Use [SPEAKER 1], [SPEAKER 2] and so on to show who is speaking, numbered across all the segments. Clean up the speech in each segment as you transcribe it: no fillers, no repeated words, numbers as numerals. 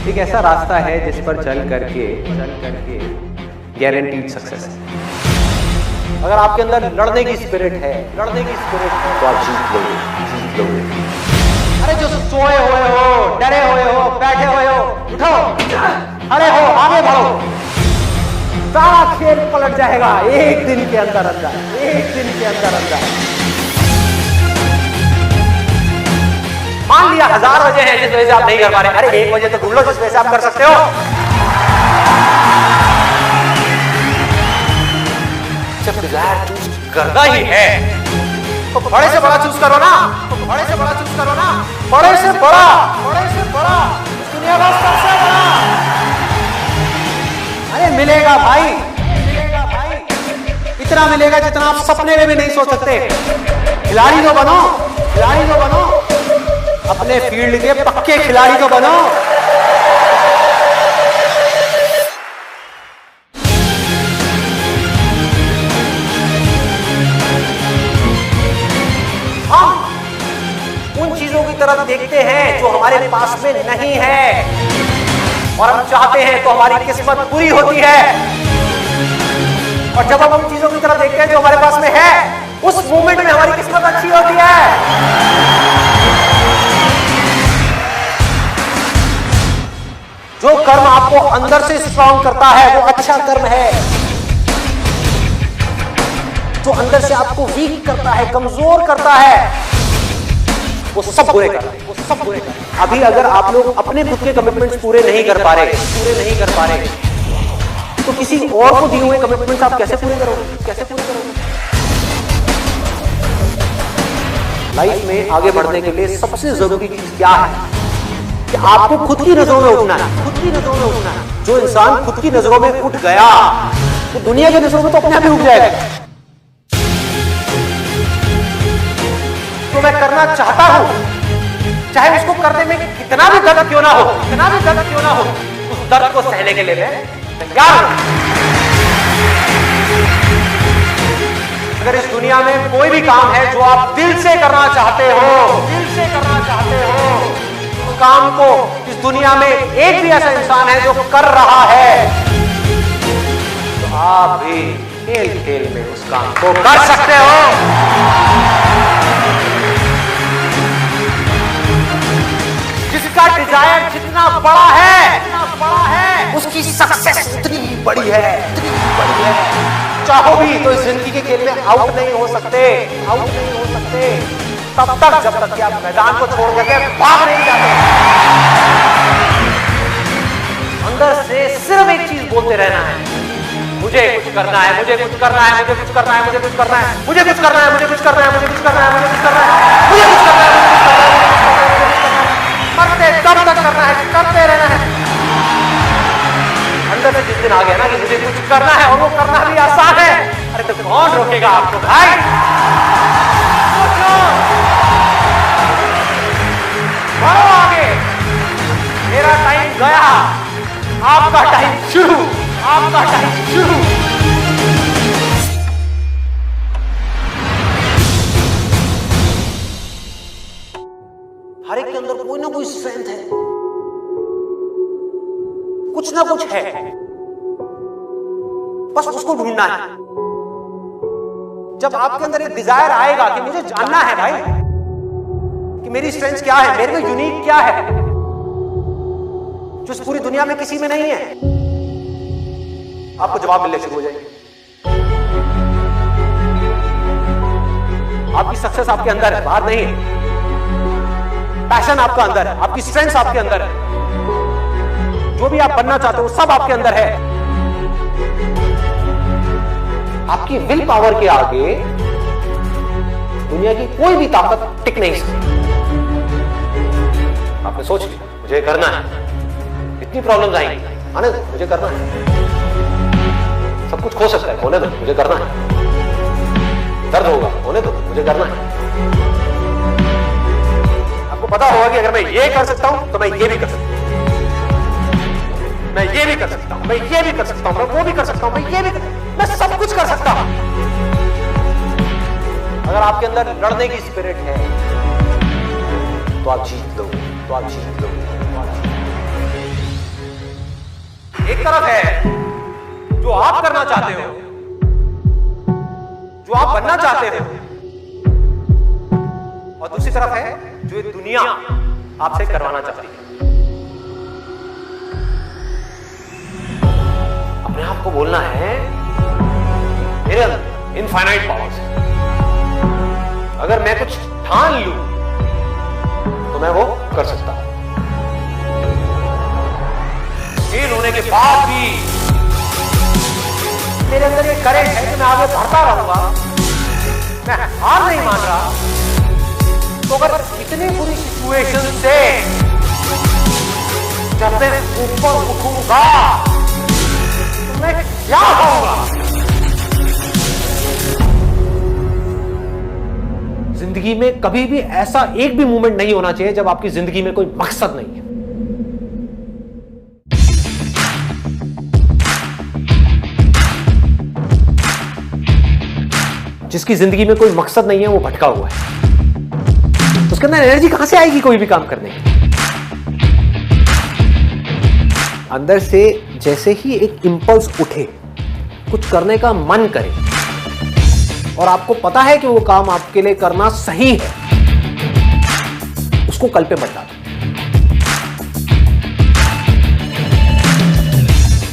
[SPEAKER 1] एक ऐसा रास्ता है जिस पर चल करके गारंटीड सक्सेस है। अगर आपके अंदर लड़ने की स्पिरिट है तो आप जीत लोगे। अरे जो सोए हुए हो, डरे हुए हो, बैठे हुए हो, उठो, खड़े हो, आगे बढ़ो। सारा खेल पलट जाएगा एक दिन के अंदर। मान लिया 1000 वजह है जिस वजह से आप नहीं कर पा रहे, अरे एक वजह तो ढूंढ लो जिस वजह से आप कर सकते हो। जब डिजायर चूज करना ही है तो बड़े से बड़ा चूज करो ना, बड़े से बड़ा दुनिया का सबसे बड़ा। अरे मिलेगा भाई, इतना मिलेगा जितना आप सपने में भी नहीं सोच सकते। खिलाड़ी तो बनो, अपने फील्ड के पक्के खिलाड़ी तो बनो। हम उन चीजों की तरफ देखते हैं जो हमारे पास में नहीं है, और हम चाहते हैं तो हमारी किस्मत पूरी होती है। और जब हम उन चीजों की तरफ देखते हैं जो हमारे पास में है, उस मोमेंट में हमारी किस्मत अच्छी होती है। जो कर्म आपको अंदर से स्ट्रांग करता है वो अच्छा कर्म है। जो अंदर से आपको वीक करता है, कमजोर करता है, वो सब बुरे कर रहे हैं। अभी अगर आप लोग अपने खुद के कमिटमेंट्स पूरे नहीं कर पा रहे तो किसी और को दिए हुए कमिटमेंट्स आप कैसे पूरे करोगे? लाइफ में आगे बढ़ने के लिए सबसे जरूरी चीज क्या है कि आपको खुद की नजरों में उठना है। जो इंसान खुद की नजरों में उठ गया तो दुनिया की नजरों में तो अपने आप ही उठ जाएगा। तो मैं करना चाहता हूं, चाहे उसको करने में कितना भी दर्द क्यों ना हो, उस दर्द को सहने के लिए मैं तैयार हूं। अगर इस दुनिया में कोई भी काम है जो आप दिल से करना चाहते हो, उस काम को इस दुनिया में एक भी ऐसा इंसान है जो कर रहा है, तो आप भी खेल में उस काम को कर सकते हो। जिसका डिजायर जितना बड़ा है उसकी सक्सेस उतनी बड़ी है। चाहो भी तो इस जिंदगी के खेल में आउट नहीं हो सकते तब तक जब तक कि आप मैदान को छोड़ करके भाग नहीं जाते। अंदर से सिर्फ एक चीज बोलते रहना है, मुझे कुछ करना है। करते तब तक करना है, करते रहना है। अंदर से जिस दिन आ गया ना कि मुझे कुछ करना है और वो करना भी आसान है, अरे तो कौन रोकेगा आपको भाई? बढ़ो आगे, मेरा टाइम गया, आपका टाइम शुरू। हर एक के अंदर कोई ना कोई स्ट्रेंथ है, कुछ ना कुछ है, बस उसको ढूंढना है। जब आपके अंदर एक डिजायर आएगा कि मुझे जानना है भाई कि मेरी स्ट्रेंथ क्या है, मेरे में यूनिक क्या है जो इस पूरी दुनिया में किसी में नहीं है, आपको जवाब मिलने शुरू हो जाएंगे। आपकी सक्सेस आपके अंदर है, बाहर नहीं है। पैशन आपका अंदर है, आपकी स्ट्रेंथ आपके अंदर है, जो भी आप बनना चाहते हो सब आपके अंदर है। आपकी विल पावर के आगे दुनिया की कोई भी ताकत टिक नहीं सकती। आपने सोच लिया मुझे करना है, इतनी प्रॉब्लम्स आएंगी, आने दो, मुझे करना है। सब कुछ खो सकता है, होने दो, मुझे करना है। दर्द होगा, होने दो, मुझे करना है। आपको पता होगा कि अगर मैं ये कर सकता हूं तो मैं ये भी कर सकता हूं, मैं ये भी कर सकता हूं, मैं ये भी कर सकता हूं, मैं वो भी कर सकता हूं, मैं सब कुछ कर सकता हूं। अगर आपके अंदर लड़ने की स्पिरिट है तो आप जीत लोगे। तरफ है जो आप करना चाहते हो, जो आप बनना चाहते हो, और दूसरी तरफ है जो ये दुनिया आपसे करवाना चाहती है। अपने आप को बोलना है मेरे अंदर इनफाइनाइट पावर्स है, अगर मैं कुछ ठान लूं तो मैं वो कर सकता हूं। फेल होने के बाद भी मेरे अंदर ये करेंट है कि मैं आगे बढ़ता रहूंगा, मैं हार नहीं मान रहा। तो अगर इतनी बुरी सिचुएशन से जब मैं ऊपर उठूंगा तो मैं क्या होऊंगा? जिंदगी में कभी भी ऐसा एक भी मोमेंट नहीं होना चाहिए जब आपकी जिंदगी में कोई मकसद नहीं है। जिसकी जिंदगी में कोई मकसद नहीं है वो भटका हुआ है, उसके अंदर एनर्जी कहां से आएगी कोई भी काम करने की? अंदर से जैसे ही एक इंपल्स उठे, कुछ करने का मन करे और आपको पता है कि वो काम आपके लिए करना सही है, उसको कल पे मत डालो,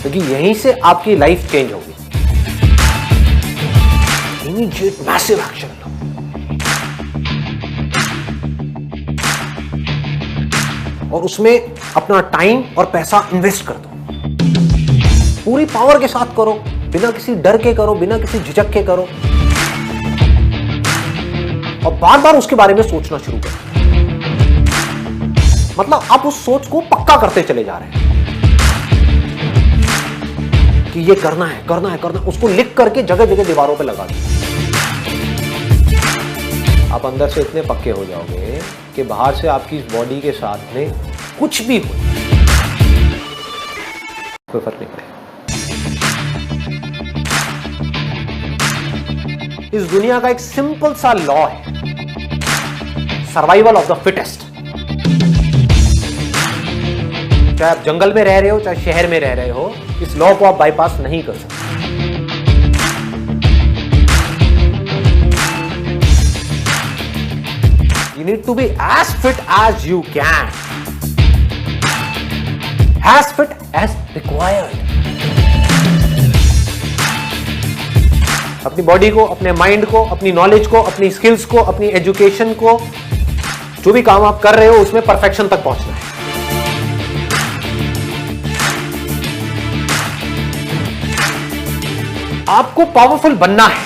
[SPEAKER 1] क्योंकि यहीं से आपकी लाइफ चेंज होगी। इमीडिएट मैसिव एक्शन लो। और उसमें अपना टाइम और पैसा इन्वेस्ट कर दो, पूरी पावर के साथ करो, बिना किसी डर के करो, बिना किसी झिझक के करो, और बार बार उसके बारे में सोचना शुरू करो। मतलब आप उस सोच को पक्का करते चले जा रहे हैं कि ये करना है, करना है, करना है। उसको लिख करके जगह जगह दीवारों पे लगा दो। आप अंदर से इतने पक्के हो जाओगे कि बाहर से आपकी बॉडी के साथ में कुछ भी हो, कोई फर्क नहीं पड़ेगा। इस दुनिया का एक सिंपल सा लॉ है, सर्वाइवल ऑफ द फिटेस्ट। चाहे आप जंगल में रह रहे हो, चाहे शहर में रह रहे हो, इस लॉ को आप बाईपास नहीं कर सकते। You need to be as fit as you can, as fit as required. अपनी बॉडी को, अपने माइंड को, अपनी नॉलेज को, अपनी स्किल्स को, अपनी एजुकेशन को, जो भी काम आप कर रहे हो उसमें परफेक्शन तक पहुंचना है। आपको पावरफुल बनना है,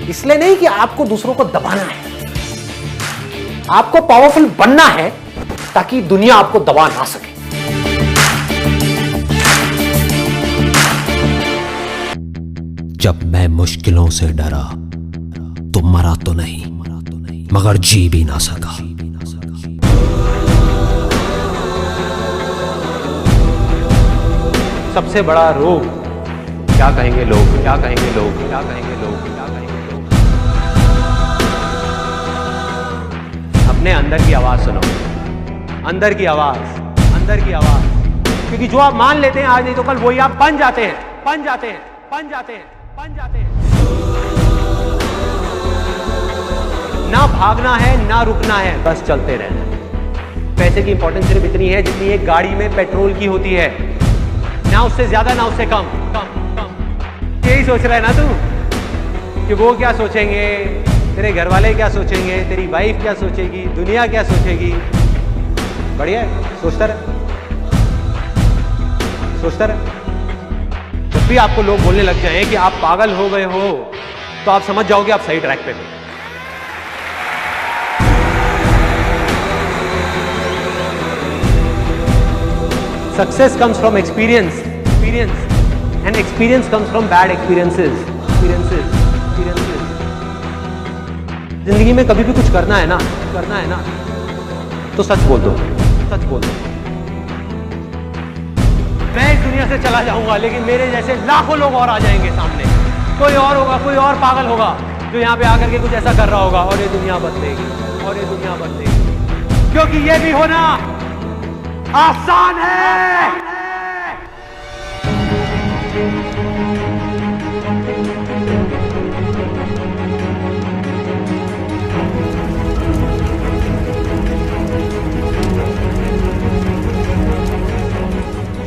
[SPEAKER 1] इसलिए नहीं कि आपको दूसरों को दबाना है। आपको पावरफुल बनना है ताकि दुनिया आपको दबा ना सके।
[SPEAKER 2] जब मैं मुश्किलों से डरा तो मरा तो नहीं, मगर जी भी ना सका।
[SPEAKER 1] सबसे बड़ा रोग, क्या कहेंगे लोग, क्या कहेंगे लोग, क्या कहेंगे लोग, क्या कहेंगे लोग। अपने अंदर की आवाज सुनो, अंदर की आवाज, अंदर की आवाज। क्योंकि जो आप मान लेते हैं आज नहीं तो कल वही आप बन जाते हैं, बन जाते हैं, बन जाते हैं, बन जाते हैं। ना भागना है, ना रुकना है, बस चलते रहना है। पैसे की इंपॉर्टेंस सिर्फ इतनी है जितनी एक गाड़ी में पेट्रोल की होती है, ना उससे ज्यादा ना उससे कम। कम कम यही सोच रहा है ना तू कि वो क्या सोचेंगे, तेरे घर वाले क्या सोचेंगे, तेरी वाइफ क्या सोचेगी, दुनिया क्या सोचेगी। बढ़िया है, सोचता रहे, सोचता रहे। जब भी आपको लोग बोलने लग जाएं कि आप पागल हो गए हो तो आप समझ जाओगे आप सही ट्रैक पे हो। Success comes from experience, and experience comes from bad experiences. जिंदगी में कभी भी कुछ करना है ना, तो सच बोल दो, सच बोल दो। मैं इस दुनिया से चला जाऊंगा लेकिन मेरे जैसे लाखों लोग और आ जाएंगे सामने। कोई और होगा, कोई और पागल होगा जो यहाँ पे आकर के कुछ ऐसा कर रहा होगा और ये दुनिया बदलेगी, और ये दुनिया बदलेगी। क्योंकि ये भी होना आसान है।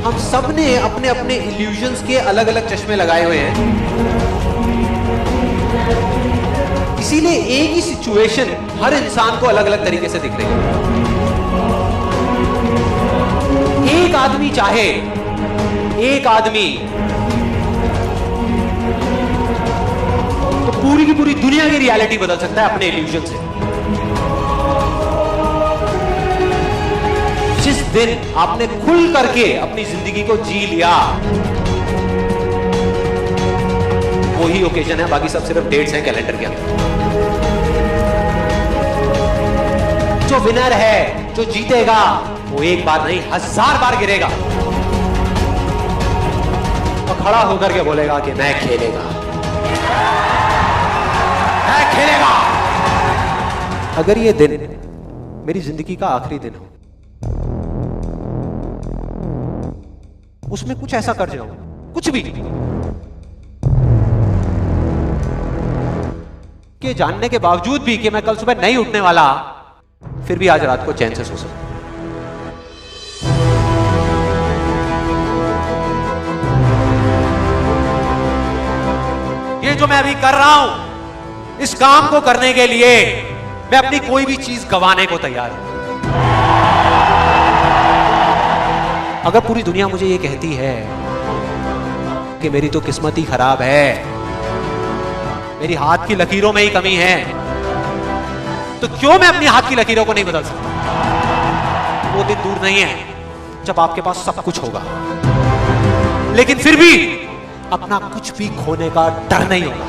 [SPEAKER 1] हम सब ने अपने अपने इल्यूजन्स के अलग अलग चश्मे लगाए हुए हैं, इसीलिए एक ही सिचुएशन हर इंसान को अलग अलग तरीके से दिख रही है। एक आदमी चाहे, एक आदमी तो पूरी की पूरी दुनिया की रियलिटी बदल सकता है अपने इल्यूजन से। जिस दिन आपने खुल करके अपनी जिंदगी को जी लिया, वही ओकेजन है, बाकी सब सिर्फ डेट्स हैं कैलेंडर के अंदर। जो विनर है, जो जीतेगा, वो एक बार नहीं 1000 बार गिरेगा और खड़ा होकर के बोलेगा कि मैं खेलेगा, मैं खेलेगा। अगर ये दिन मेरी जिंदगी का आखिरी दिन हो, उसमें कुछ ऐसा कर जाऊं, कुछ भी, कि जानने के बावजूद भी कि मैं कल सुबह नहीं उठने वाला, फिर भी आज रात को चैन से सो सकूं। ये जो मैं अभी कर रहा हूं, इस काम को करने के लिए मैं अपनी कोई भी चीज गंवाने को तैयार हूं। अगर पूरी दुनिया मुझे ये कहती है कि मेरी तो किस्मत ही खराब है, मेरी हाथ की लकीरों में ही कमी है, तो क्यों मैं अपनी हाथ की लकीरों को नहीं बदल सकता? वो दिन दूर नहीं है जब आपके पास सब कुछ होगा, लेकिन फिर भी अपना कुछ भी खोने का डर नहीं होगा।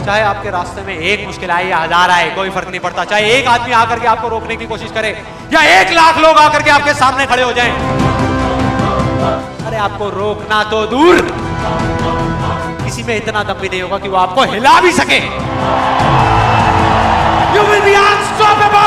[SPEAKER 1] चाहे आपके रास्ते में एक मुश्किल आए या 1000 आए, कोई फर्क नहीं पड़ता। चाहे एक आदमी आकर के आपको रोकने की कोशिश करे या 1 लाख लोग आकर के आपके सामने खड़े हो जाएं, अरे आपको रोकना तो दूर, किसी में इतना दम भी नहीं होगा कि वो आपको हिला भी सके। You will be unstoppable!